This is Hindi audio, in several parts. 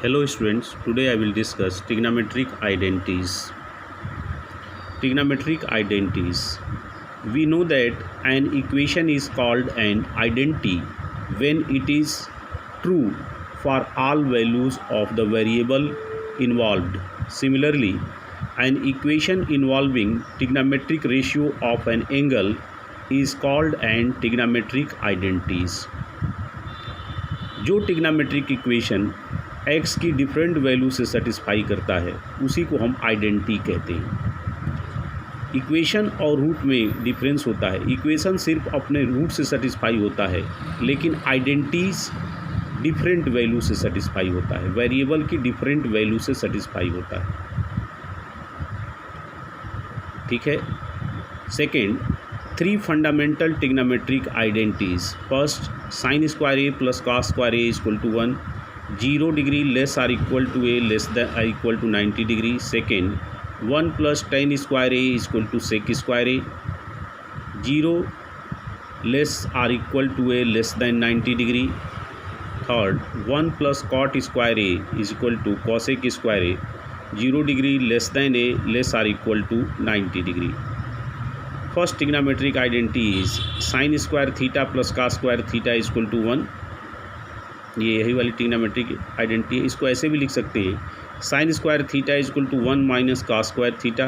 Hello students, today I will discuss trigonometric identities. Trigonometric identities. We know that an equation is called an identity when it is true for all values of the variable involved. Similarly, an equation involving trigonometric ratio of an angle is called an trigonometric identities. जो trigonometric equation x की डिफरेंट वैल्यू से सेटिस्फाई करता है उसी को हम आइडेंटिटी कहते हैं। इक्वेशन और रूट में डिफरेंस होता है। इक्वेशन सिर्फ अपने रूट से सेटिस्फाई होता है, लेकिन आइडेंटिटीज डिफरेंट वैल्यू से सेटिस्फाई होता है, वेरिएबल की डिफरेंट वैल्यू से सेटिस्फाई होता है। ठीक है। Second, 3 fundamental trigonometric identities. First, sine square A plus cos square A equal to 1, 0 degree less or equal to A less than I equal to 90 degree. Second, 1 plus tan square A equal to sec square A, 0 less or equal to A less than 90 degree. Third, 1 plus cot square A is equal to cosec square A, 0 degree less than A less or equal to 90 degree. First trigonometric identity is sine square theta plus cos square theta equal to 1। ये यही वाली ट्रिग्नोमेट्रिक आइडेंटिटी है। इसको ऐसे भी लिख सकते हैं, sine square theta equal to 1 minus cos square theta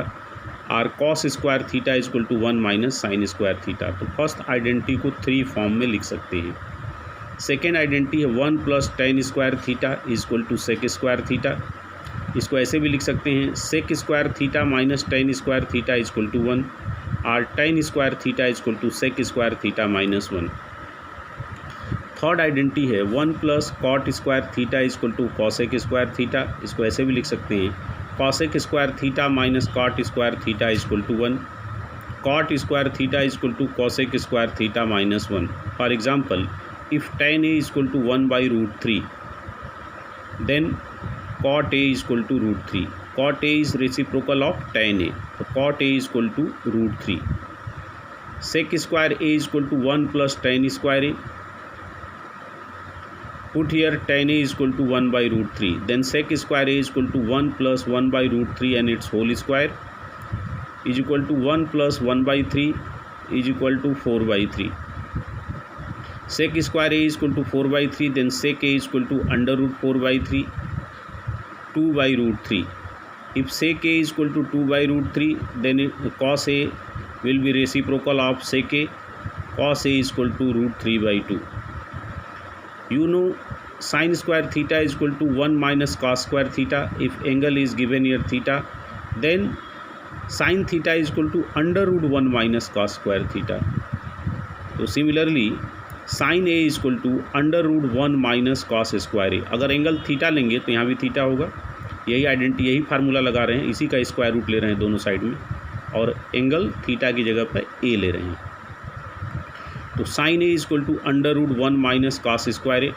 और cos square theta equal to 1 minus sine square theta. तो फर्स्ट आइडेंटिटी को 3 फॉर्म में लिख सकते हैं। सेकेंड आइडेंटिटी है 1 plus tan square theta equal to sec square theta. इसको ऐसे भी लिख सकते हैं, sec square theta minus tan square theta equal to 1 और tan square theta equal to sec square theta minus 1। Third identity है 1 plus cot square theta equal to cosec square theta. इसको ऐसे भी लिख सकते हैं, cosec square theta minus cot square theta equal to 1, cot square theta equal to cosec square theta minus 1। For example, if tan a equal to 1/√3 then cot a equal to √3। cot a is reciprocal of tan a, तो cot a equal to √3। sec square a equal to 1 plus tan square a, put here tan a equal to 1/√3, then sec square a equal to 1 plus 1/√3 and its whole square is equal to 1 plus 1/3 is equal to 4/3. sec square a is equal to 4/3, then sec a is equal to under root 4/3, 2/√3. If sec a is equal to 2/√3, then cos a will be reciprocal of sec a, cos a is equal to √3/2. You know sin square theta is equal to 1 minus cos square theta. If angle is given here theta, then sin theta is equal to under root 1 minus cos square theta. So similarly sin a is equal to under root 1 minus cos square a. अगर एंगल थीटा लेंगे तो यहाँ भी थीटा होगा। यही आइडेंटिटी, यही फार्मूला लगा रहे हैं, इसी का स्क्वायर रूट ले रहे हैं दोनों साइड में और एंगल थीटा की जगह पर ए ले रहे हैं। तो sine A is equal to under root 1 minus cos square A,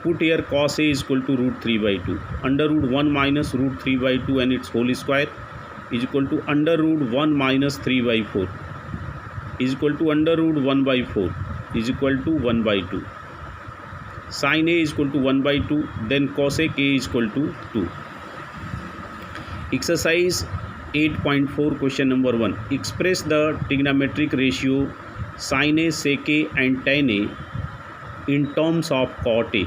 put here cos A is equal to √3/2, under root 1 minus √3/2 and its whole square is equal to under root 1 minus 3/4 is equal to under root 1/4 is equal to 1/2। Sine A is equal to 1/2, then cosec A is equal to 2। Exercise 8.4 question number 1, express the trigonometric ratio sin a, sec a and tan a in terms of cot a.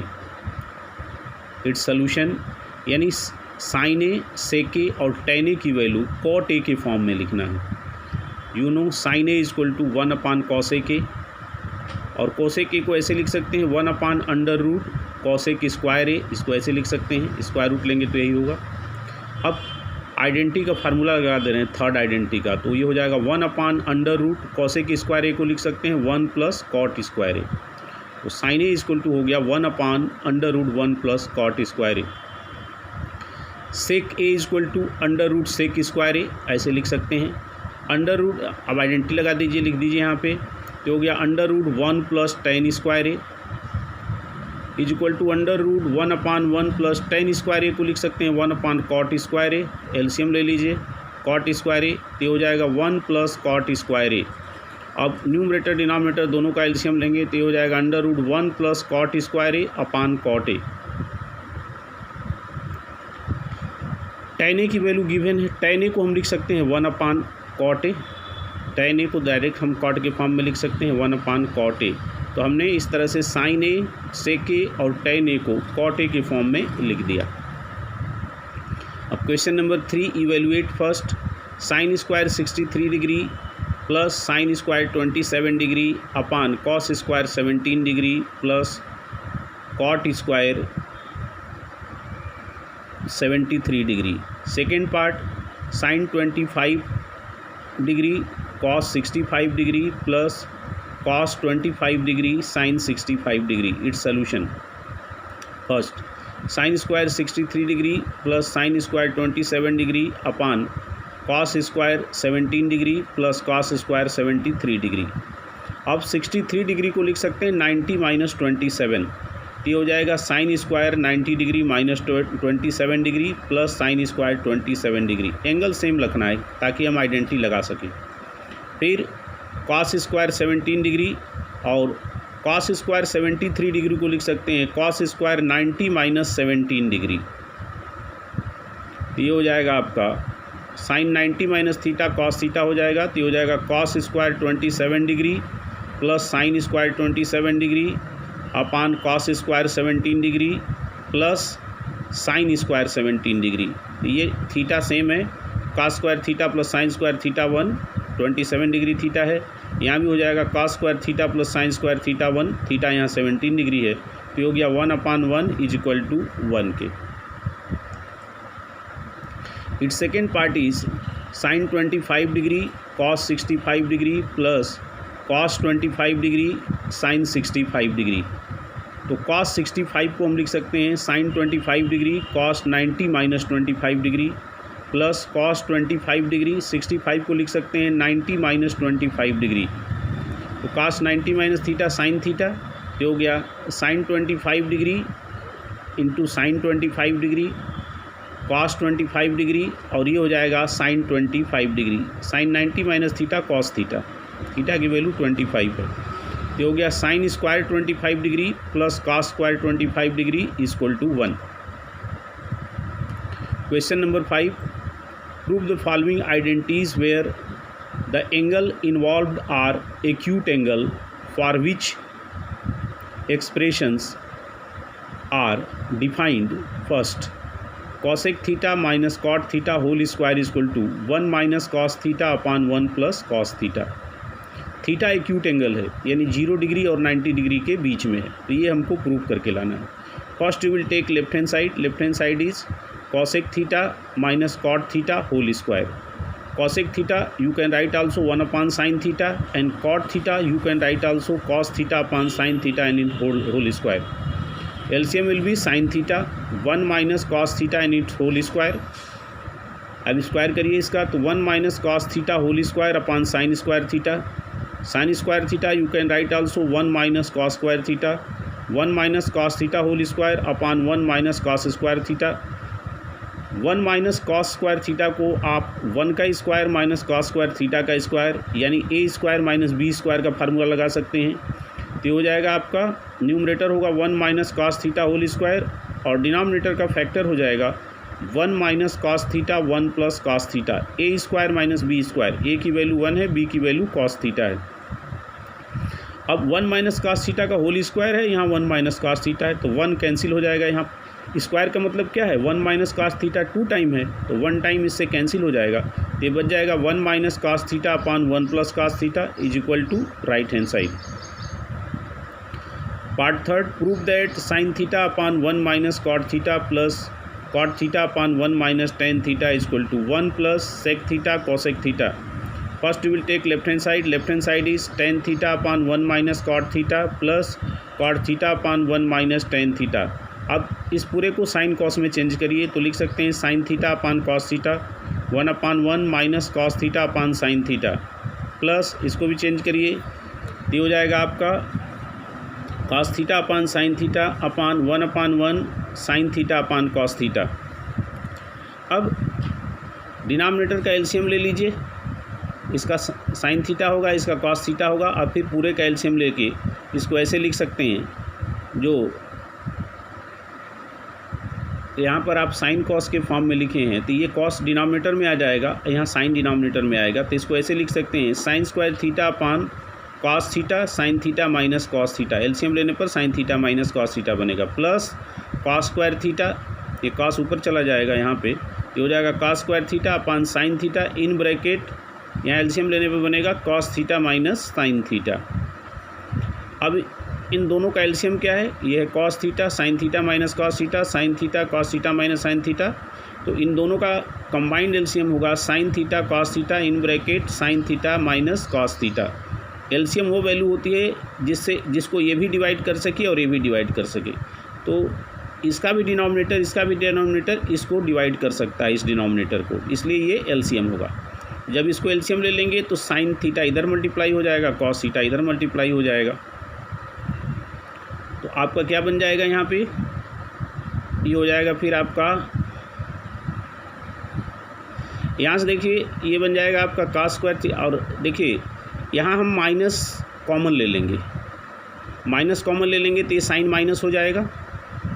Its solution, यानी sin a, sec a और tan a की वैल्यू cot a के फॉर्म में लिखना है। You know sin a equal to 1/cosec a और cosec a को ऐसे लिख सकते हैं 1/√cosec स्क्वायर a। इसको ऐसे लिख सकते हैं, स्क्वायर रूट लेंगे तो यही होगा। अब आइडेंटिटी का फार्मूला लगा दे रहे हैं थर्ड आइडेंटिटी का, तो ये हो जाएगा 1/√cosec स्क्वायर ए को लिख सकते हैं 1 प्लस कॉट स्क्वायर ए। तो साइन ए इक्वल टू हो गया 1/√1 plus cot square A. Sec A equal to √sec square A, ऐसे लिख सकते हैं। अंडर रूट, अब आइडेंटिटी लगा दीजिए, लिख दीजिए यहाँ पे, तो हो गया √1 plus tan square A is equal to √1/1 plus tan square A को लिख सकते हैं 1/cot स्क्वायर ए। एलसीएम ले लीजिए, cot स्क्वायर ए तो हो जाएगा 1 प्लस cot स्क्वायर ए। अब न्यूमरेटर डिनोमिनेटर दोनों का एलसीएम लेंगे तो हो जाएगा √1 plus cot square A upon cot A. tan a की वैल्यू गिवन है, tan a को हम लिख सकते हैं 1/cot a, tan a को डायरेक्ट हम cot के फॉर्म में लिख सकते हैं 1/cot a। तो हमने इस तरह से sin a, sec a और tan a को cot a के फॉर्म में लिख दिया। अब question number 3, evaluate first sin square 63 degree plus sin square 27 degree upon cos square 17 degree plus cot square 73 degree. Second part sin 25 degree cos 65 degree plus cos 25 degree sin 65 degree. Its solution. First sin square 63 degree plus sin square 27 degree upon cos square 17 degree plus cos square 73 degree. अब 63 डिग्री को लिख सकते हैं 90 माइनस 27, ये हो जाएगा sin square 90 degree minus 27 degree plus sin square 27 degree. Angle same रखना है ताकि हम आइडेंटिटी लगा सकें। फिर cos स्क्वायर 17 डिग्री और cos स्क्वायर 73 डिग्री को लिख सकते हैं cos स्क्वायर 90 माइनस 17 डिग्री। ये हो जाएगा आपका sin 90 माइनस थीटा cos थीटा हो जाएगा, तो ये हो जाएगा cos square 27 degree plus sin square 27 degree upon cos square 17 degree plus sin square 17 degree. ये थीटा सेम है, cos square theta plus sin square theta 1 27 degree theta है। यहाँ भी हो जाएगा cos square theta plus sin square theta 1, theta यहाँ 17 डिग्री है, तो ये हो गया 1/1 इज इक्वल टू 1 के। It's second part is sin 25 degree cos 65 degree plus cos 25 degree sin 65 degree. तो cos 65 को हम लिख सकते हैं sin 25 degree cos 90 minus 25 degree plus cos 25 degree 65 को लिख सकते हैं 90 माइनस 25 डिग्री। तो cos 90 minus theta sin theta, ये हो गया sin 25 degree into sin 25 degree cos 25 degree और ये हो जाएगा sin 25 degree. sin 90 minus theta cos theta, theta की वैल्यू 25 है, ये हो गया sin square 25 degree plus cos square 25 degree equal to 1। Question number 5, prove the following identities where the angle involved are acute angle for which expressions are defined. First cosec theta minus cot theta whole square equal to 1 minus cos theta upon 1 plus cos theta. Theta acute angle है यानी 0 डिग्री और 90 डिग्री के बीच में है, तो ये हमको प्रूव करके लाना है। First you will take left hand side is cosec theta minus cot theta whole square. cosec theta you can write also 1/sin theta and cot theta you can write also cos theta upon sin theta and in whole square. LCM will be sin theta 1 minus cos theta and it whole square. अब स्क्वायर करिए इसका, तो 1 minus cos theta whole square upon sin square theta. sin square theta you can write also 1 minus cos square theta, 1 minus cos theta whole square upon 1 minus cos square theta. 1 minus cos square theta को आप 1 का square minus cos square theta का स्क्वायर यानी a square minus B square का फार्मूला लगा सकते हैं, तो हो जाएगा आपका न्यूमरेटर होगा 1 minus cos theta whole square और डिनोमिनेटर का फैक्टर हो जाएगा 1 minus cos theta 1 plus cos theta. a square minus B square, a की वैल्यू 1 है, b की वैल्यू cos थीटा है। अब 1 माइनस cos थीटा का होल स्क्वायर है, यहाँ 1 माइनस cos थीटा है, तो 1 कैंसिल हो जाएगा। यहाँ स्क्वायर का मतलब क्या है, 1 माइनस cos थीटा 2 टाइम है, तो 1 टाइम इससे कैंसिल हो जाएगा, तो ये बच जाएगा 1 minus cos theta upon 1 plus cos theta is equal to right hand side. Part third, prove that sin theta upon 1 minus cot theta plus cot theta upon 1 minus tan theta is equal to 1 plus sec theta cosec theta. First you will take left hand side is tan theta upon 1 minus cot theta plus cot theta upon 1 minus tan theta. अब इस पूरे को साइन कॉस में चेंज करिए, तो लिख सकते हैं sin थीटा अपान cos theta 1/1 minus cos theta upon sin theta plus इसको भी चेंज करिए, तो हो जाएगा आपका cos theta upon sin theta अपान 1/1 sin थीटा अपान cos थीटा। अब डिनोमिनेटर का एलसीएम ले लीजिए, इसका sin थीटा होगा, इसका cos थीटा होगा, और फिर पूरे का एलसीएम लेके इसको ऐसे लिख सकते हैं, जो तो यहाँ पर आप साइन कॉस के फॉर्म में लिखे हैं, तो ये कॉस डिनोमिनेटर में आ जाएगा, यहाँ साइन डिनोमिनेटर में आएगा। तो इसको ऐसे लिख सकते हैं sine square theta upon cos theta sine theta minus cos theta, LCM लेने पर sign theta minus cos theta बनेगा, प्लस कॉस स्क्वायर थीटा, ये कॉस ऊपर चला जाएगा यहाँ पे, ये हो जाएगा cos square theta upon sine theta in bracket, यहाँ एलसीएम लेने पर बनेगा cos theta minus sine theta. अब इन दोनों का एलसीएम क्या है, ये है cos theta sine theta minus cos theta, sine theta cos theta minus sine theta. तो इन दोनों का कंबाइंड एलसीएम होगा sine theta cos theta in bracket sign theta minus cos theta. LCM वो वैल्यू होती है जिसको ये भी डिवाइड कर सके और ये भी डिवाइड कर सके। तो इसका भी डिनोमिनेटर इसका भी डिनोमिनेटर इसको डिवाइड कर सकता है, इस डिनोमिनेटर को, इसलिए ये एलसीएम होगा। जब इसको एलसीएम ले लेंगे तो साइन थीटा इधर मल्टीप्लाई हो जाएगा, कॉस थीटा इधर मल्टीप्लाई हो जाएगा। तो आपका क्या बन जाएगा यहाँ पे, ये हो जाएगा फिर आपका, यहाँ से देखिए ये बन जाएगा आपका कॉस स्क्वायर, और देखिए यहाँ हम माइनस कॉमन ले लेंगे, माइनस कॉमन ले लेंगे तो ये साइन माइनस हो जाएगा,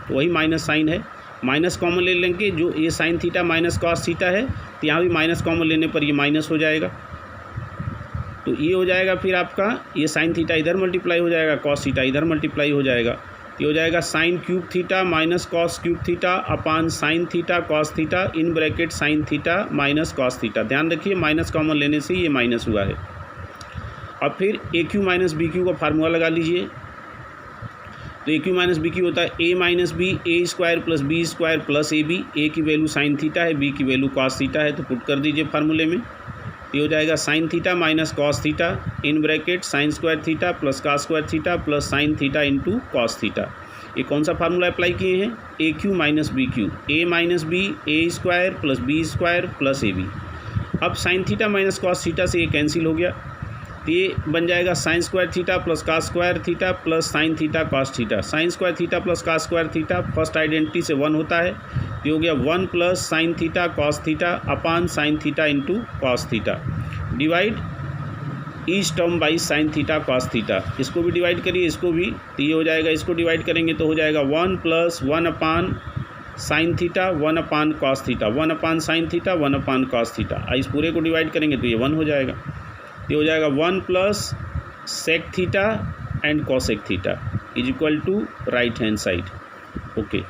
तो वही माइनस साइन है। माइनस कॉमन ले लेंगे, जो ये sign theta minus cos theta है, तो यहाँ भी माइनस कॉमन लेने पर ये माइनस हो जाएगा। तो ये हो जाएगा फिर आपका, ये साइन थीटा इधर मल्टीप्लाई हो जाएगा, कॉस थीटा इधर मल्टीप्लाई हो जाएगा, ये हो जाएगा sine cube theta minus cos cube theta upon sine theta cos theta in bracket sign theta minus cos theta. ध्यान रखिए माइनस कॉमन लेने से ये माइनस हुआ है। अब फिर A cube minus B cube का फार्मूला लगा लीजिए। तो A cube minus B cube होता है A minus B, A square plus B square plus A B. ए की वैल्यू साइन थीटा है, बी की वैल्यू कॉस थीटा है, तो पुट कर दीजिए फार्मूले में। ये हो जाएगा sine theta minus cos theta in bracket sine square theta plus cos square theta plus sine theta into cos theta. ये कौन सा फार्मूला अप्लाई किए हैं, A cube minus B cube, A minus B A square plus B square plus A B. अब sine theta minus cos theta से ये कैंसिल हो गया, तो ये बन जाएगा sine square theta plus cos square theta plus sine theta cos theta. Sign square theta plus cos square theta first identity से 1 होता है, ये हो गया 1 plus sine theta cos theta upon sign theta into cos theta, divide each term by sine theta cos theta. इसको भी डिवाइड करिए, इसको भी, तो ये हो जाएगा, इसको डिवाइड करेंगे तो हो जाएगा 1 प्लस 1 अपान साइन थीटा 1 अपान कॉस थीटा, 1 अपान साइन थीटा 1 अपान कॉस थीटा। इस पूरे को डिवाइड करेंगे तो ये 1 हो जाएगा, ये हो जाएगा 1 plus sec theta and cosec theta is equal to right hand side. Okay.